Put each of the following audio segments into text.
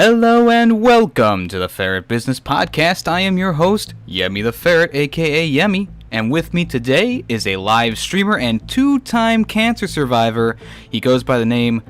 Hello and welcome to the Ferret Business Podcast. I am your host, YemmytheFerret, aka Yemmy, and with me today is a live streamer and two-time cancer survivor. He goes by the name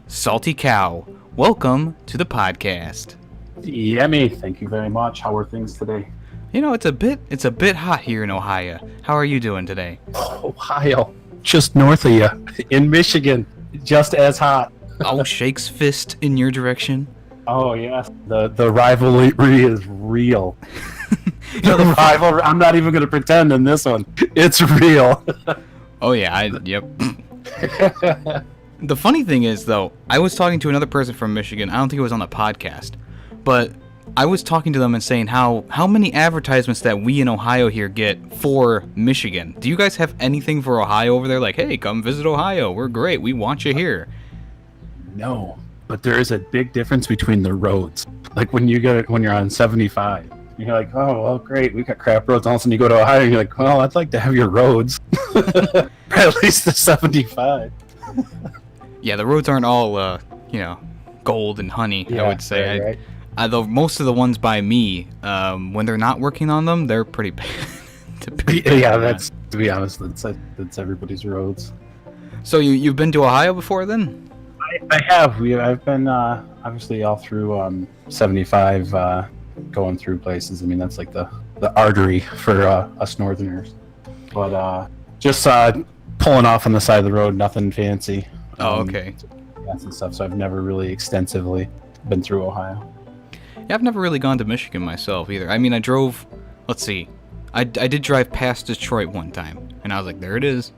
Saltyc0w. Welcome to the podcast. Yemmy, thank you very much. How are things today? You know, it's a bit hot here in Ohio. How are you doing today? Ohio, just north of you, in Michigan, just as hot. Oh, shakes fist in your direction. Oh yes, the rivalry is real. The rivalry. I'm not even going to pretend in this one. It's real. Oh yeah, yep. The funny thing is, though, I was talking to another person from Michigan. I don't think it was on the podcast, but I was talking to them and saying how many advertisements that we in Ohio here get for Michigan. Do you guys have anything for Ohio over there? Like, hey, come visit Ohio. We're great. We want you here. No, but there is a big difference between the roads. Like when you're on 75, you're like, oh, well, great, we got crap roads. All of a sudden you go to Ohio, and you're like, well, I'd like to have your roads, at least the 75. Yeah, the roads aren't all, gold and honey. Yeah, I would say. Right. Though most of the ones by me, when they're not working on them, they're pretty bad. Yeah, that's, to be honest, that's everybody's roads. So you've been to Ohio before then? I have. I've been obviously all through 75, going through places. I mean, that's like the artery for us Northerners. But just pulling off on the side of the road, nothing fancy. Oh, okay. And stuff. So I've never really extensively been through Ohio. Yeah, I've never really gone to Michigan myself either. I mean, I drove. Let's see. I did drive past Detroit one time, and I was like, there it is.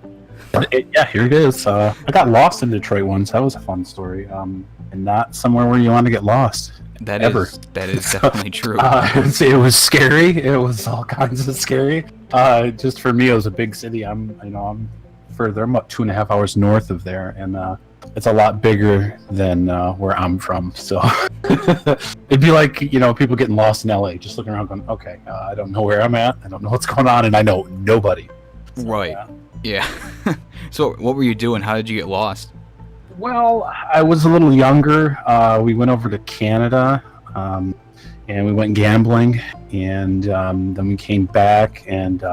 Yeah, here it is. I got lost in Detroit once. That was a fun story. And not somewhere where you want to get lost. That ever. Is definitely true. It was scary. It was all kinds of scary. Just for me, it was a big city. I'm further. I'm about 2.5 hours north of there, and it's a lot bigger than where I'm from. So it'd be like people getting lost in LA, just looking around, going, okay, I don't know where I'm at. I don't know what's going on, and I know nobody. So, right. Yeah. So what were you doing? How did you get lost? Well, I was a little younger. We went over to Canada, and we went gambling, and then we came back, and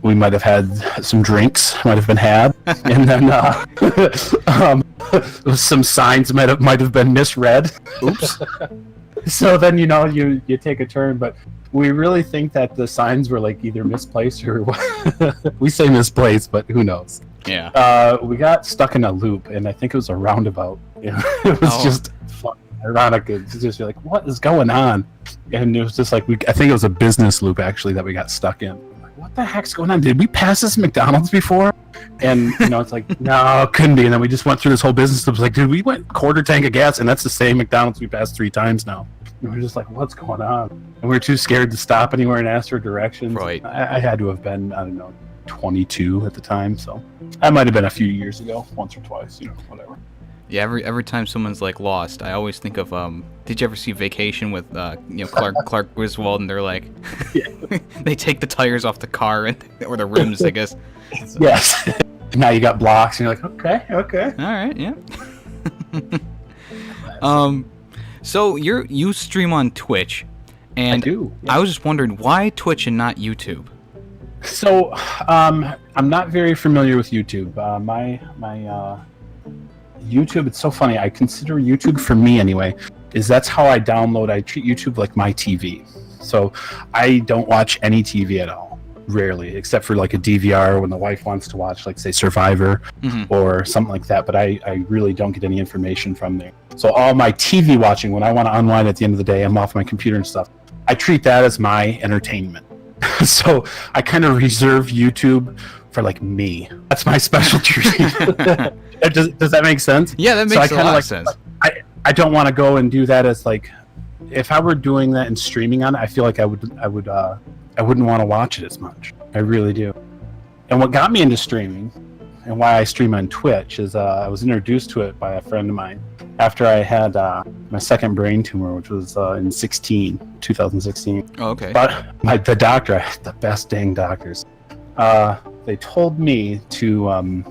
we might have had some drinks, might have been had, and then some signs might have been misread. Oops. So then you take a turn, but we really think that the signs were like either misplaced or we say misplaced, but who knows? Yeah. We got stuck in a loop, and I think it was a roundabout. It was just fun, ironic. It's just you're like, what is going on? And it was just like I think it was a business loop actually that we got stuck in. Like, what the heck's going on? Did we pass this McDonald's before? And it's like, no, it couldn't be. And then we just went through this whole business loop. It was like, dude, we went quarter tank of gas, and that's the same McDonald's we passed 3 times now. And we're just like, what's going on? And we were too scared to stop anywhere and ask for directions. Right. I had to have been, I don't know, 22 at the time, so that might have been a few years ago, once or twice, whatever. Yeah, every time someone's like lost, I always think of did you ever see Vacation with Clark Griswold, and they're like they take the tires off the car or the rims, I guess. Yes. Now you got blocks, and you're like, okay. All right, yeah. So you stream on Twitch, and I do. Yeah. I was just wondering why Twitch and not YouTube. So, I'm not very familiar with YouTube. My YouTube, it's so funny. I consider YouTube, for me anyway, that's how I download. I treat YouTube like my TV. So I don't watch any TV at all, rarely, except for like a DVR when the wife wants to watch, like say Survivor or something like that. But I really don't get any information from there. So all my TV watching, when I want to unwind at the end of the day, I'm off my computer and stuff. I treat that as my entertainment. So I kind of reserve YouTube for like me. That's my special treat. Does that make sense? Yeah, that makes a lot of sense. I don't want to go and do that as like, if I were doing that and streaming on it, I feel like I wouldn't want to watch it as much. I really do. And what got me into streaming and why I stream on Twitch is I was introduced to it by a friend of mine after I had my second brain tumor, which was in 2016. Oh, okay. But the doctor, the best dang doctors, they told me to,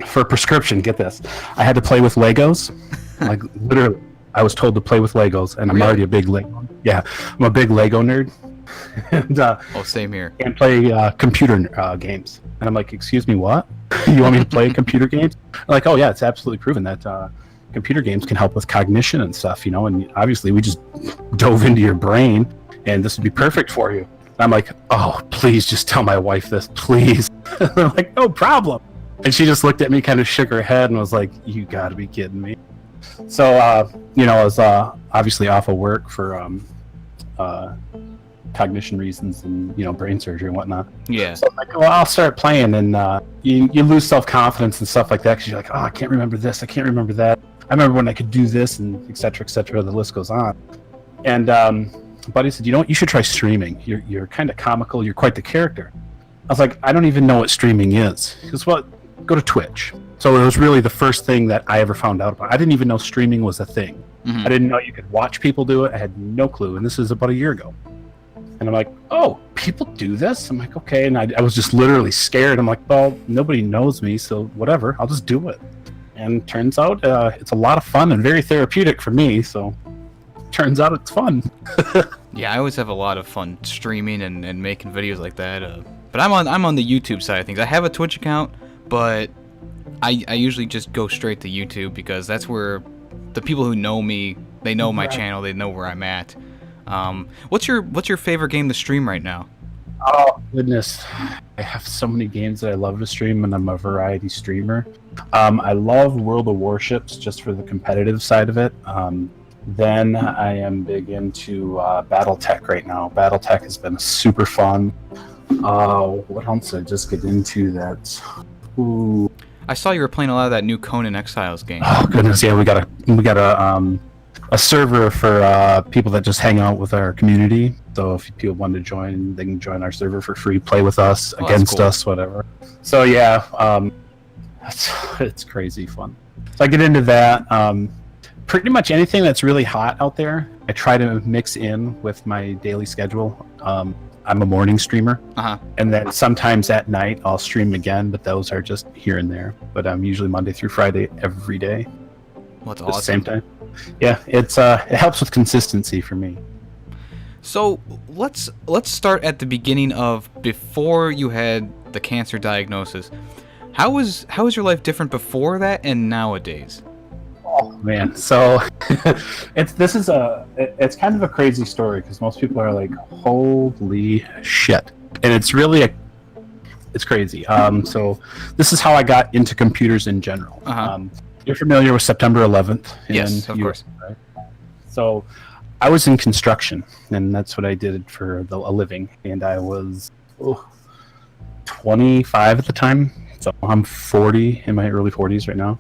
for a prescription, get this, I had to play with Legos, like literally. I was told to play with Legos, and I'm Really? already a big Lego. Yeah, I'm a big Lego nerd. And Same here. and play computer games. And I'm like, excuse me, what? You want me to play computer games? I'm like, oh yeah, it's absolutely proven that computer games can help with cognition and stuff, you know. And obviously, we just dove into your brain, and this would be perfect for you. And I'm like, oh, please just tell my wife this, please. And I'm like, no problem. And she just looked at me, kind of shook her head, and was like, you got to be kidding me. So, you know, I was obviously off of work for cognition reasons and, you know, brain surgery and whatnot. Yeah. So I'm like, well, I'll start playing, and you lose self-confidence and stuff like that because you're like, oh, I can't remember this, I can't remember that. I remember when I could do this, and et cetera, the list goes on. And buddy said, you know what, you should try streaming. You're kind of comical, you're quite the character. I was like, I don't even know what streaming is. He goes, well, go to Twitch. So it was really the first thing that I ever found out about. I didn't even know streaming was a thing. Mm-hmm. I didn't know you could watch people do it. I had no clue, and this is about a year ago. And I'm like, oh, people do this? I'm like, okay. And I was just literally scared. I'm like, well, nobody knows me, so whatever, I'll just do it. And turns out it's a lot of fun and very therapeutic for me, so turns out it's fun. Yeah, I always have a lot of fun streaming and making videos like that. But I'm on the YouTube side of things. I have a Twitch account, but I usually just go straight to YouTube because that's where the people who know me, they know my channel, they know where I'm at. What's your favorite game to stream right now? Oh goodness, I have so many games that I love to stream, and I'm a variety streamer. I love World of Warships just for the competitive side of it. Then I am big into BattleTech right now. BattleTech has been super fun. What else did I just get into that? Ooh. I saw you were playing a lot of that new Conan Exiles game. Oh goodness, yeah, we got a server for people that just hang out with our community. So if people want to join, they can join our server for free, play with us, against cool. us, whatever. So yeah, it's crazy fun. So I get into that. Pretty much anything that's really hot out there, I try to mix in with my daily schedule. I'm a morning streamer, and then sometimes at night I'll stream again, but those are just here and there. But I'm usually Monday through Friday every day. Well, that's at awesome. the same time. Yeah, it helps with consistency for me. So let's start at the beginning of before you had the cancer diagnosis. How was your life different before that and nowadays? Oh man, so it's kind of a crazy story because most people are like, holy shit, and it's really it's crazy. So this is how I got into computers in general. You're familiar with September 11th? Yes, of course. Right? So I was in construction, and that's what I did for a living. And I was 25 at the time. So I'm 40, in my early 40s right now.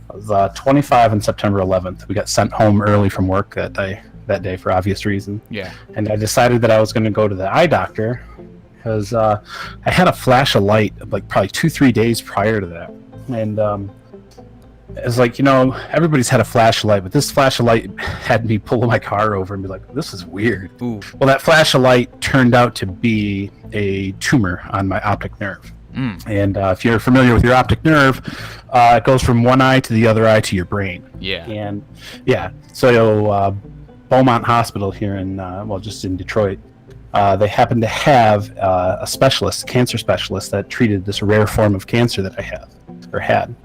I was 25 on September 11th. We got sent home early from work that day for obvious reasons. Yeah. And I decided that I was going to go to the eye doctor because I had a flash of light like probably 2-3 days prior to that. And it's like, you know, everybody's had a flashlight, but this flashlight had me pull my car over and be like, this is weird. Ooh. Well, that flashlight turned out to be a tumor on my optic nerve. And if you're familiar with your optic nerve, it goes from one eye to the other eye to your brain. Yeah. And yeah, so Beaumont Hospital here in, just in Detroit, they happen to have a specialist, cancer specialist, that treated this rare form of cancer that I had.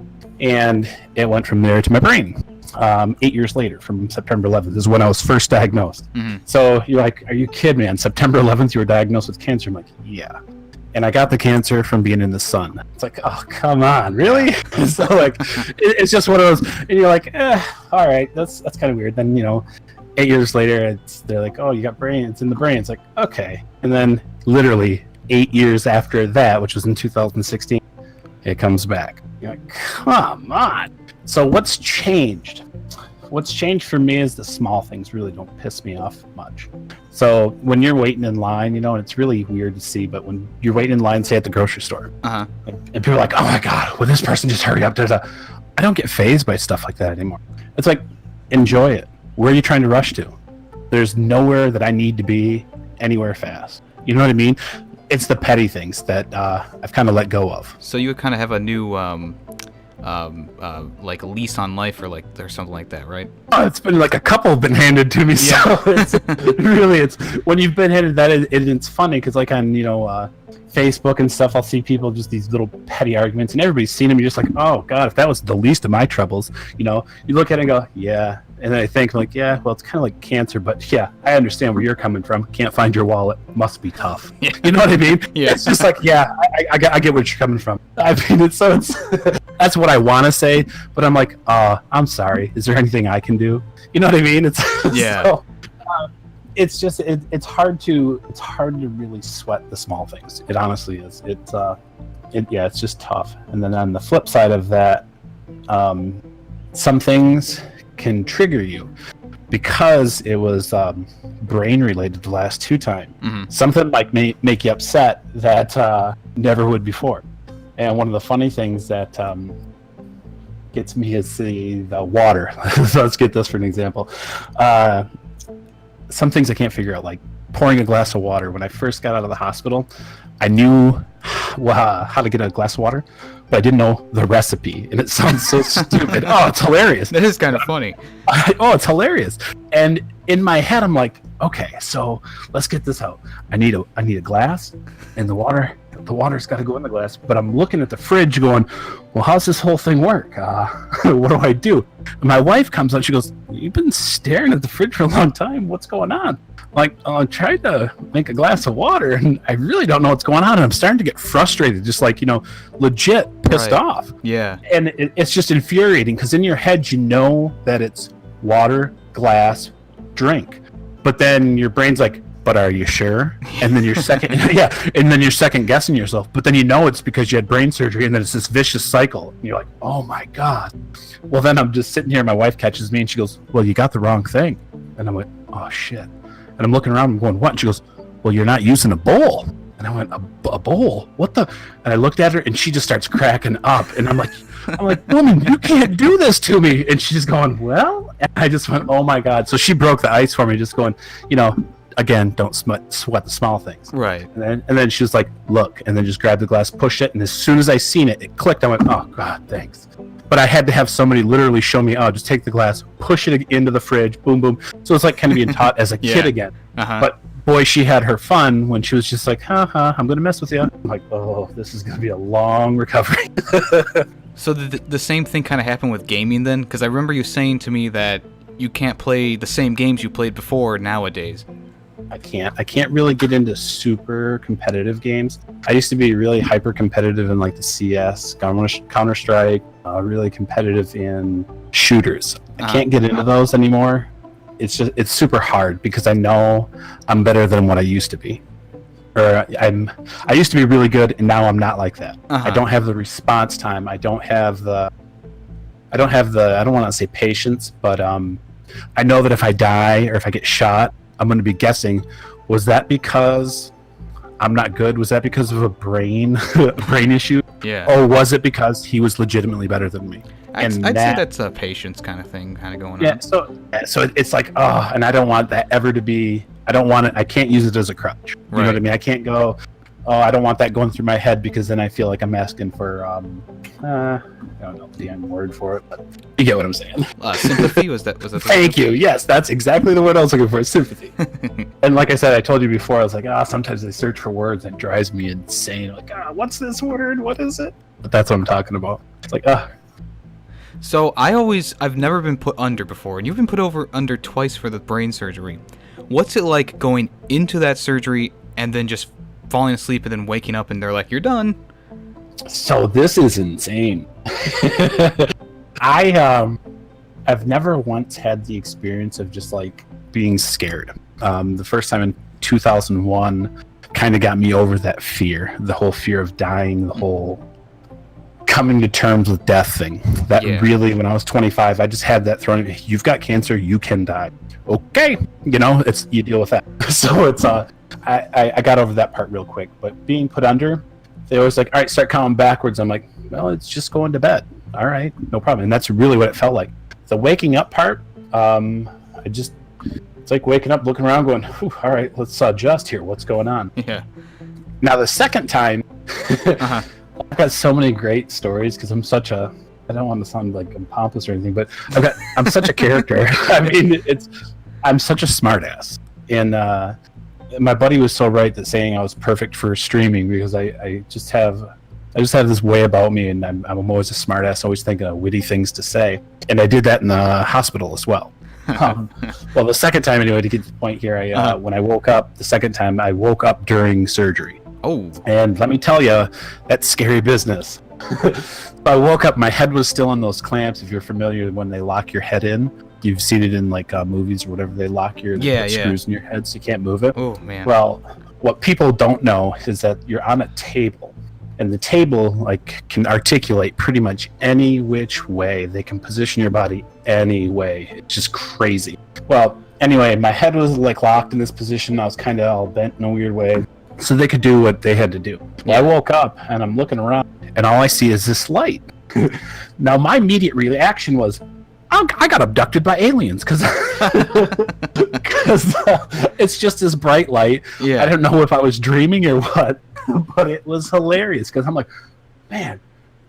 And it went from there to my brain. 8 years later, from September 11th, is when I was first diagnosed. So you're like, are you kidding me? On September 11th, you were diagnosed with cancer? I'm like, yeah. And I got the cancer from being in the sun. It's like, oh, come on, really? So like, it's just one of those, and you're like, all right, that's kind of weird. Then, you know, 8 years later, they're like, oh, you got brain, it's in the brain. It's like, okay. And then literally 8 years after that, which was in 2016, it comes back. You're like, come on. So what's changed? What's changed for me is the small things really don't piss me off much. So when you're waiting in line, you know, and it's really weird to see, but when you're waiting in line, say at the grocery store, and people are like, oh my God, will this person just hurry up? I don't get fazed by stuff like that anymore. It's like, enjoy it. Where are you trying to rush to? There's nowhere that I need to be anywhere fast. You know what I mean? It's the petty things that I've kind of let go of. So you would kind of have a new like a lease on life or something like that, right? Oh, it's been like a couple have been handed to me. Yeah. So it's when you've been handed that, it's funny because like on Facebook and stuff, I'll see people just these little petty arguments, and everybody's seen them. You're just like, oh god, if that was the least of my troubles, you look at it and go, yeah. And then I think like, yeah, well, it's kind of like cancer, but yeah, I understand where you're coming from. Can't find your wallet. Must be tough. Yeah. You know what I mean? Yeah. It's just like, yeah, I get where you're coming from. I mean, it's that's what I want to say, but I'm like, I'm sorry. Is there anything I can do? You know what I mean? It's yeah. So, it's just it's hard to really sweat the small things. It honestly is. It's just tough. And then on the flip side of that, some things can trigger you because it was brain related the last 2 times. Mm-hmm. Something like make you upset that never would before. And one of the funny things that gets me is the water. So let's get this for an example. Some things I can't figure out, like pouring a glass of water. When I first got out of the hospital, I knew how to get a glass of water, but I didn't know the recipe, and it sounds so stupid. Oh, it's hilarious. That is kind of funny. It's hilarious. And in my head, I'm like, okay, so let's get this out. I need a glass, and the water's got to go in the glass. But I'm looking at the fridge, going, well, how's this whole thing work? What do I do? And my wife comes out. She goes, you've been staring at the fridge for a long time. What's going on? Like, I tried to make a glass of water, and I really don't know what's going on. And I'm starting to get frustrated, just like, legit pissed off. Yeah. And it's just infuriating because in your head, you know that it's water, glass, drink. But then your brain's like, but are you sure? And then you're second guessing yourself. But then it's because you had brain surgery, and then it's this vicious cycle. And you're like, oh my God. Well, then I'm just sitting here, and my wife catches me, and she goes, well, you got the wrong thing. And I'm like, oh shit. And I'm looking around, I'm going, what? And she goes, well, you're not using a bowl. And I went, a bowl? What the? And I looked at her, and she just starts cracking up. And I'm like, woman, you can't do this to me. And she's just going, well? And I just went, oh my God. So she broke the ice for me, just going, again, don't sweat the small things. Right. And then she was like, look, and then just grabbed the glass, pushed it. And as soon as I seen it, it clicked. I went, oh God, thanks. But I had to have somebody literally show me, just take the glass, push it into the fridge, boom, boom. So it's like kind of being taught as a kid again. Uh-huh. But boy, she had her fun when she was just like, I'm going to mess with you. I'm like, oh, this is going to be a long recovery. So the same thing kind of happened with gaming then? Because I remember you saying to me that you can't play the same games you played before nowadays. I can't really get into super competitive games. I used to be really hyper competitive in like the CS, Counter-Strike, really competitive in shooters. I can't get into those anymore. It's super hard because I know I'm better than what I used to be. Or I used to be really good, and now I'm not like that. I don't have the response time. I don't want to say patience, but I know that if I die or if I get shot, I'm going to be guessing, was that because I'm not good? Was that because of a brain issue? Yeah. Or was it because he was legitimately better than me? I'd say that's a patience kind of thing kind of going on. Yeah, so it's like, and I don't want that ever to be, I don't want it, I can't use it as a crutch. You know what I mean? I can't go, I don't want that going through my head because then I feel like I'm asking for, I don't know the end word for it, but you get what I'm saying. Sympathy, was that Thank you. Yes, that's exactly the word I was looking for, sympathy. And like I said, I told you before, I was like, sometimes I search for words and it drives me insane. Like, what's this word? What is it? But that's what I'm talking about. It's like, So I've never been put under before, and you've been put under twice for the brain surgery. What's it like going into that surgery and then just falling asleep and then waking up and they're like, you're done? So this is insane. I've never once had the experience of just like being scared. The first time in 2001 kind of got me over that fear, the whole fear of dying, the whole coming to terms with death thing. That really, when I was 25, I just had that thrown. You've got cancer, you can die. Okay, you deal with that. So it's I got over that part real quick. But being put under, they always like, all right, start counting backwards. I'm like, well, it's just going to bed. All right, no problem. And that's really what it felt like. The waking up part, it's like waking up, looking around, going, all right, let's adjust here. What's going on? Yeah. Now the second time, I've got so many great stories because I'm such a I don't want to sound like I'm pompous or anything, but I'm such a character. I mean, I'm such a smartass. And my buddy was so right that saying I was perfect for streaming, because I just have this way about me, and I'm always a smartass, always thinking of witty things to say. And I did that in the hospital as well. Well, the second time, anyway, to get to the point here, when I woke up, the second time, I woke up during surgery. Oh. And let me tell you, that's scary business. I woke up, my head was still in those clamps. If you're familiar, when they lock your head in, you've seen it in like movies or whatever, they lock your screws in your head so you can't move it. Oh, man. Well, what people don't know is that you're on a table, and the table like can articulate pretty much any which way. They can position your body any way. It's just crazy. Well, anyway, my head was like locked in this position. I was kind of all bent in a weird way, so they could do what they had to do. Well, I woke up and I'm looking around, and all I see is this light. Now, my immediate reaction was, I got abducted by aliens, because it's just this bright light. Yeah. I don't know if I was dreaming or what, but it was hilarious, because I'm like, man,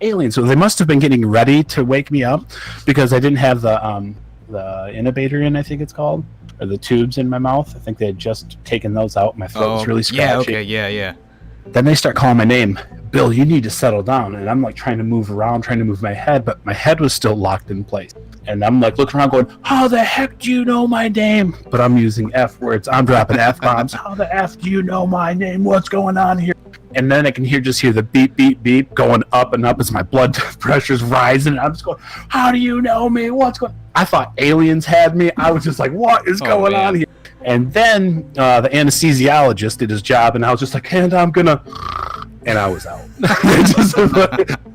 aliens. So they must have been getting ready to wake me up, because I didn't have the intubator in, I think it's called, or the tubes in my mouth. I think they had just taken those out. My throat was really scratchy. Yeah, okay, yeah. Then they start calling my name. Bill, you need to settle down. And I'm like trying to move around, trying to move my head, but my head was still locked in place. And I'm like looking around going, how the heck do you know my name? But I'm using F words. I'm dropping F-bombs. How the F do you know my name? What's going on here? And then I can just hear the beep, beep, beep going up and up as my blood pressure's rising. And I'm just going, how do you know me? What's going on? I thought aliens had me. I was just like, what is going on here? And then the anesthesiologist did his job, and I was just like, and I'm gonna... And I was out.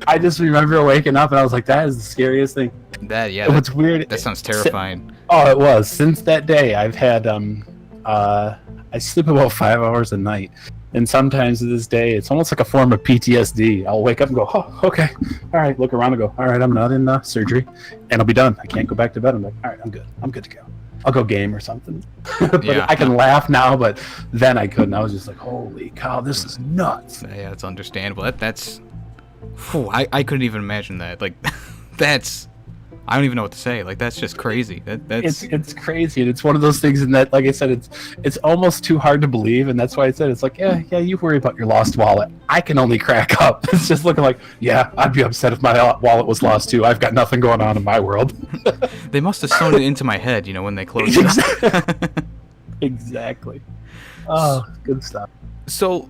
I just remember waking up, and I was like, that is the scariest thing. What's weird? That sounds terrifying. It was. Since that day, I've had... I sleep about 5 hours a night. And sometimes to this day, it's almost like a form of PTSD. I'll wake up and go, oh, okay. All right, look around and go, all right, I'm not in surgery. And I'll be done. I can't go back to bed. I'm like, all right, I'm good. I'm good to go. I'll go game or something. But I can laugh now, but then I couldn't. I was just like, holy cow, this is nuts. Yeah, it's understandable. That's I couldn't even imagine that. Like, that's... I don't even know what to say. Like, that's just crazy. That's it's crazy, and it's one of those things. And that, like I said, it's almost too hard to believe, and that's why I said it's like, yeah, you worry about your lost wallet. I can only crack up. It's just looking like, yeah, I'd be upset if my wallet was lost too. I've got nothing going on in my world. They must have sewn it into my head, when they closed it. Exactly. Oh, good stuff. So,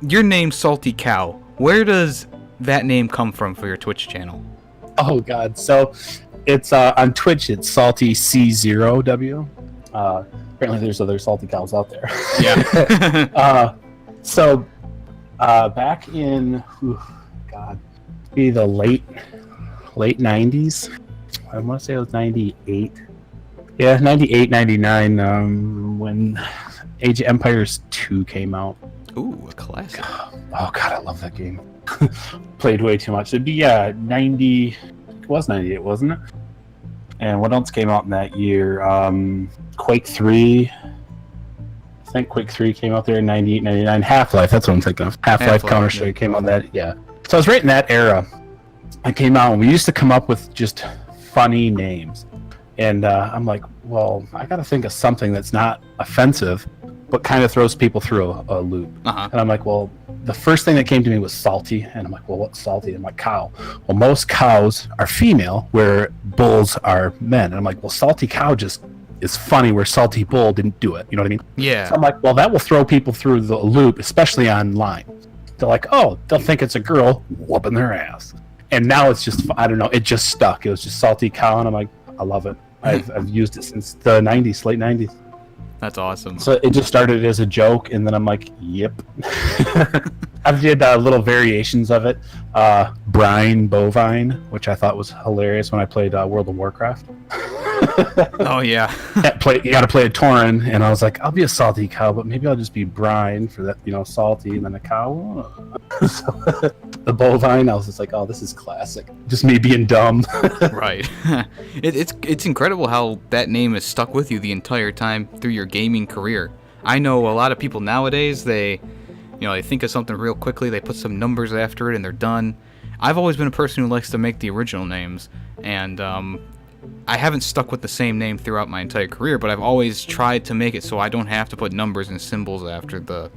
your name Saltyc0w. Where does that name come from for your Twitch channel? Oh God, so. It's on Twitch. It's Saltyc0w. Apparently, there's other salty cows out there. Yeah. So back in be the late 90s. I want to say it was 98. Yeah, 98, 99. When Age of Empires 2 came out. Ooh, a classic. Oh God, I love that game. Played way too much. It'd be 90. It was 98, wasn't it? And what else came out in that year? Quake 3. I think Quake 3 came out there in 98, 99. Half-Life, that's what I'm thinking of. Half-Life Counter-Strike came out that, yeah. So I was right in that era. I came out, and we used to come up with just funny names. And I'm like, well, I got to think of something that's not offensive, but kind of throws people through a loop. Uh-huh. And I'm like, well, the first thing that came to me was salty, and I'm like, well, what's salty? I'm like, cow. Well, most cows are female, where bulls are men. And I'm like, well, Saltyc0w just is funny, where salty bull didn't do it. You know what I mean? Yeah. So I'm like, well, that will throw people through the loop, especially online. They're like, oh, they'll think it's a girl whooping their ass. And now it's just, I don't know, it just stuck. It was just Saltyc0w, and I'm like, I love it. I've used it since the 90s, late 90s. That's awesome. So it just started as a joke, and then I'm like, yep. I've did little variations of it. Brine Bovine, which I thought was hilarious when I played World of Warcraft. Oh, yeah. You got to play a Tauren, and I was like, I'll be a Saltyc0w, but maybe I'll just be Brine for that, salty, and then a cow. So, the Bovine, I was just like, oh, this is classic. Just me being dumb. Right. It's incredible how that name has stuck with you the entire time through your gaming career. I know a lot of people nowadays, they think of something real quickly, they put some numbers after it, and they're done. I've always been a person who likes to make the original names, and I haven't stuck with the same name throughout my entire career, but I've always tried to make it so I don't have to put numbers and symbols after the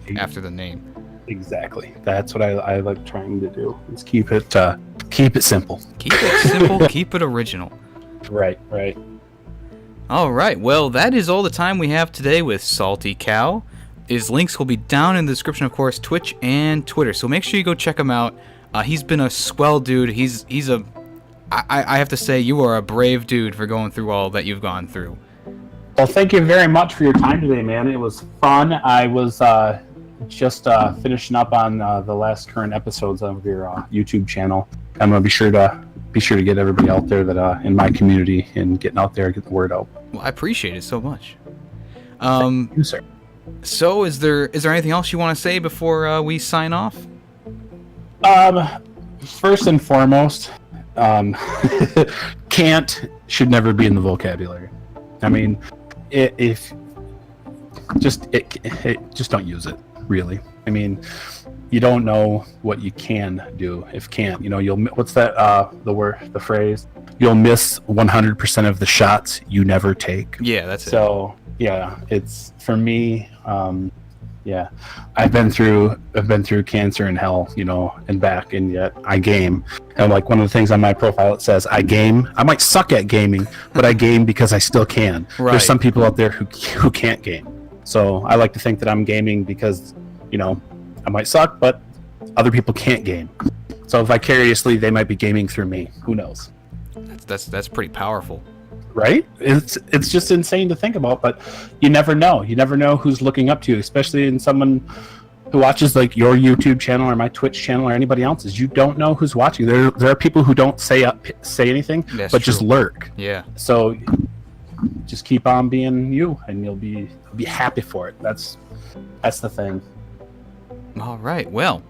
name. Exactly. That's what I like trying to do. Is keep it simple. Keep it simple. Keep it original. Right. All right. Well, that is all the time we have today with Saltyc0w. His links will be down in the description, of course, Twitch and Twitter. So make sure you go check him out. He's been a swell dude. I have to say, you are a brave dude for going through all that you've gone through. Well, thank you very much for your time today, man. It was fun. I was just finishing up on the last current episodes of your YouTube channel. I'm gonna be sure to get everybody out there that in my community and getting out there, get the word out. Well, I appreciate it so much. Thank you, sir. So, is there anything else you want to say before we sign off? First and foremost, can't should never be in the vocabulary. I mean, just don't use it. Really, I mean, you don't know what you can do if can't. What's that? The phrase? You'll miss 100% of the shots you never take. Yeah, that's it. So yeah, it's for me. Yeah, I've been through cancer and hell, and back, and yet I game. And like one of the things on my profile, it says I game. I might suck at gaming, but I game because I still can. Right. There's some people out there who can't game. So I like to think that I'm gaming because, I might suck, but other people can't game. So vicariously, they might be gaming through me. Who knows? That's pretty powerful. Right? It's just insane to think about, but you never know. You never know who's looking up to you, especially in someone who watches like your YouTube channel or my Twitch channel or anybody else's. You don't know who's watching. There are people who don't say anything, That's but true. Just lurk. Yeah. So just keep on being you, and you'll be happy for it. That's the thing. All right. Well,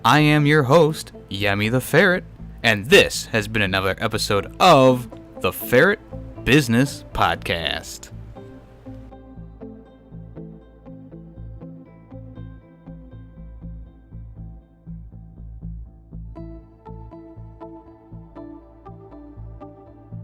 I am your host, YemmytheFerret, and this has been another episode of the Ferret Business Podcast.